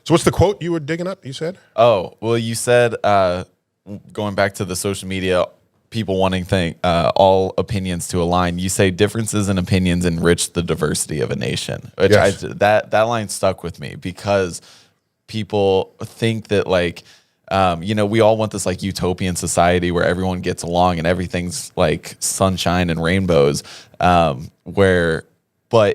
So what's the quote you were digging up, you said? Oh, well, you said, going back to the social media, people wanting all opinions to align. You say differences in opinions enrich the diversity of a nation, which Yes. that line stuck with me because people think that like, we all want this like utopian society where everyone gets along and everything's like sunshine and rainbows. But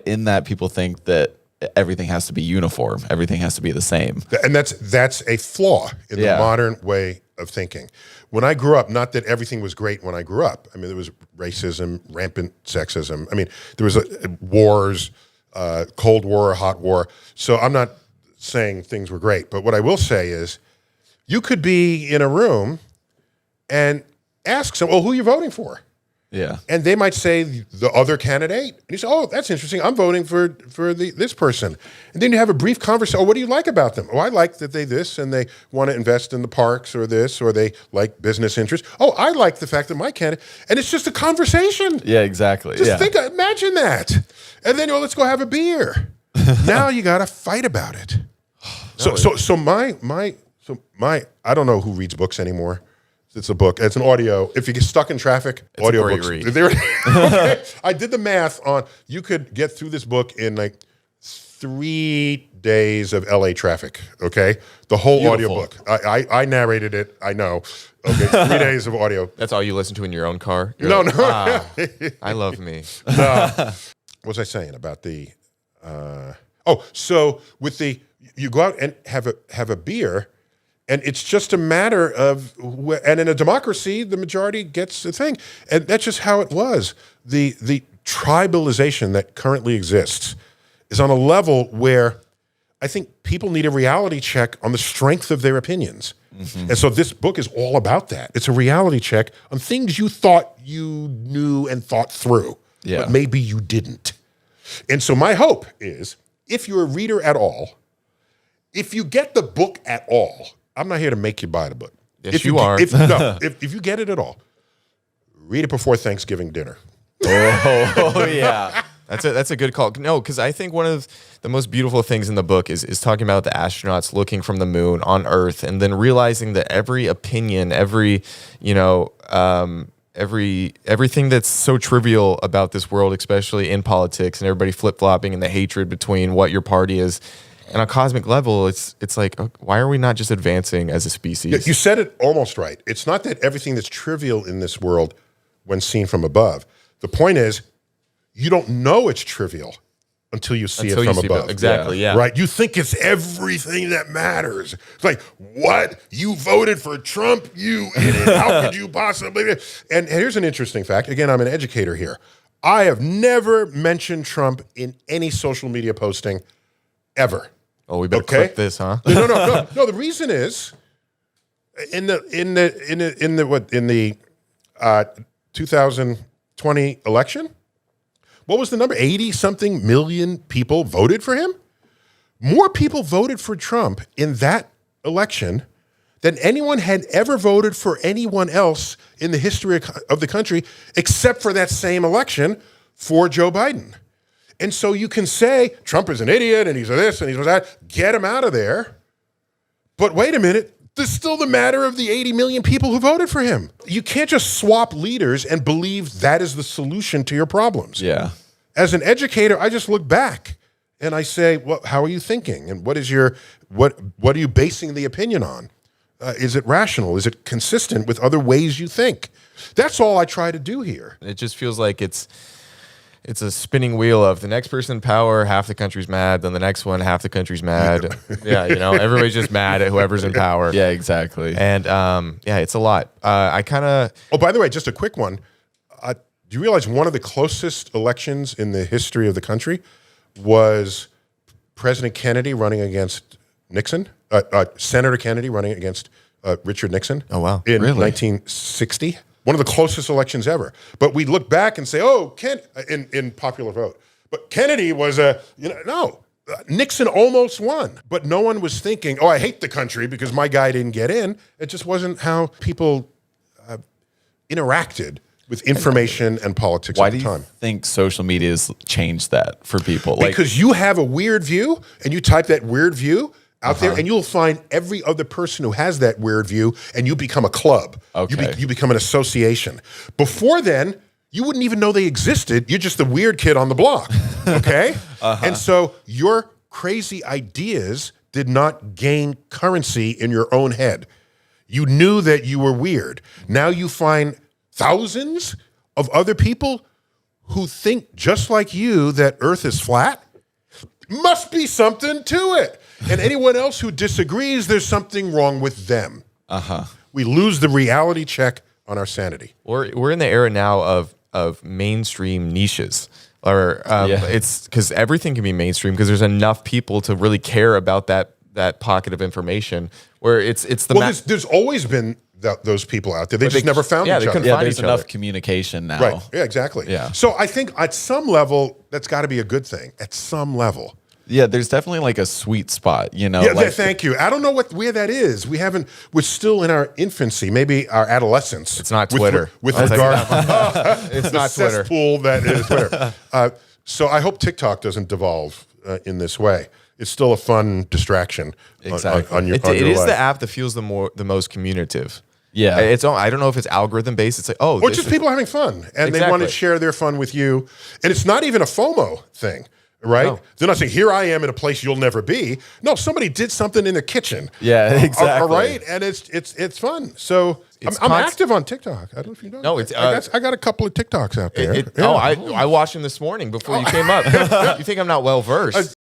in that, people think that everything has to be uniform. Everything has to be the same. And that's a flaw in the modern way of thinking. When I grew up, not that everything was great when I grew up. I mean, there was racism, rampant sexism. I mean, there was wars, Cold War, hot war. So I'm not saying things were great. But what I will say is you could be in a room and ask someone, who are you voting for? Yeah. And they might say the other candidate. And you say, oh, that's interesting. I'm voting for this person. And then you have a brief conversation. Oh, what do you like about them? Oh, I like that they this and they want to invest in the parks or this, or they like business interests. Oh, I like the fact that my candidate, and it's just a conversation. Yeah, exactly. Just imagine that. And then, let's go have a beer. Now you got to fight about it. So my, I don't know who reads books anymore. It's a book. It's an audio. If you get stuck in traffic, it's audio a books. read. Okay. I did the math on, you could get through this book in like 3 days of LA traffic, okay? The whole audio book. I narrated it, I know. Okay, 3 days of audio. That's all you listen to in your own car? You're No. Wow, I love me. No. What was I saying about the, so with you go out and have a beer, and it's just a matter of, and in a democracy, the majority gets the thing. And that's just how it was. The tribalization that currently exists is on a level where I think people need a reality check on the strength of their opinions. Mm-hmm. And so this book is all about that. It's a reality check on things you thought you knew and thought through, but maybe you didn't. And so my hope is, if you're a reader at all, if you get the book at all, I'm not here to make you buy the book. Yes, if you are. If you get it at all, read it before Thanksgiving dinner. Oh yeah. That's a good call. No, because I think one of the most beautiful things in the book is talking about the astronauts looking from the moon on Earth and then realizing that every opinion, everything that's so trivial about this world, especially in politics and everybody flip-flopping and the hatred between what your party is. And on a cosmic level, it's like, why are we not just advancing as a species? Yeah, you said it almost right. It's not that everything that's trivial in this world when seen from above. The point is, you don't know it's trivial until you see it from above. Exactly, yeah. Right? You think it's everything that matters. It's like, what? You voted for Trump? You idiot. How could you possibly? And here's an interesting fact. Again, I'm an educator here. I have never mentioned Trump in any social media posting ever. Oh, we better clip this, huh? No. The reason is in the 2020 election, what was the number? 80-something million people voted for him. More people voted for Trump in that election than anyone had ever voted for anyone else in the history of the country, except for that same election for Joe Biden. And so you can say, Trump is an idiot, and he's this, and he's that. Get him out of there. But wait a minute. There's still the matter of the 80 million people who voted for him. You can't just swap leaders and believe that is the solution to your problems. Yeah. As an educator, I just look back and I say, well, how are you thinking? And what are you basing the opinion on? Is it rational? Is it consistent with other ways you think? That's all I try to do here. It just feels like it's a spinning wheel of the next person in power, half the country's mad, then the next one, half the country's mad. Yeah, everybody's just mad at whoever's in power. Yeah, exactly. And it's a lot. I kind of... Oh, by the way, just a quick one. Do you realize one of the closest elections in the history of the country was President Kennedy running against Nixon, Senator Kennedy running against Richard Nixon? Oh, wow. In Really? 1960. One of the closest elections ever. But we look back and say, in popular vote. But Kennedy was Nixon almost won. But no one was thinking, I hate the country because my guy didn't get in. It just wasn't how people interacted with information and politics Why at the do you time. think social media has changed that for people? Because you have a weird view and you type that weird view out there, and you'll find every other person who has that weird view, and you become a club. Okay. You become an association. Before then, you wouldn't even know they existed. You're just the weird kid on the block, okay? And so your crazy ideas did not gain currency in your own head. You knew that you were weird. Now you find thousands of other people who think just like you that Earth is flat. Must be something to it. And anyone else who disagrees, there's something wrong with them. We lose the reality check on our sanity. We're in the era now of mainstream niches. Or it's because everything can be mainstream because there's enough people to really care about that pocket of information where it's the there's always been those people out there. They just never found each other. couldn't Yeah, find there's each enough other. communication now. Right. Yeah, exactly. Yeah. So I think at some level, that's got to be a good thing. At some level. Yeah, there's definitely like a sweet spot, you know. Yeah, like, thank you. I don't know where that is. We're still in our infancy, maybe our adolescence. It's not Twitter. With I'll regard, It's not the Twitter. cesspool that is Twitter. So I hope TikTok doesn't devolve in this way. It's still a fun distraction Exactly. on your It your is life. the app that feels the most communicative. Yeah. I don't know if it's algorithm based. It's like, Or this just is- people having fun, and they want to Exactly. share their fun with you. And it's not even a FOMO thing, right? No. They're not saying, here I am in a place you'll never be. No, somebody did something in the kitchen. Yeah, exactly. All right? And it's fun. So It's I'm const- active on TikTok. I don't know if you know. No, that. it's, I got a couple of TikToks out there. I watched him this morning before you came up. You think I'm not well versed?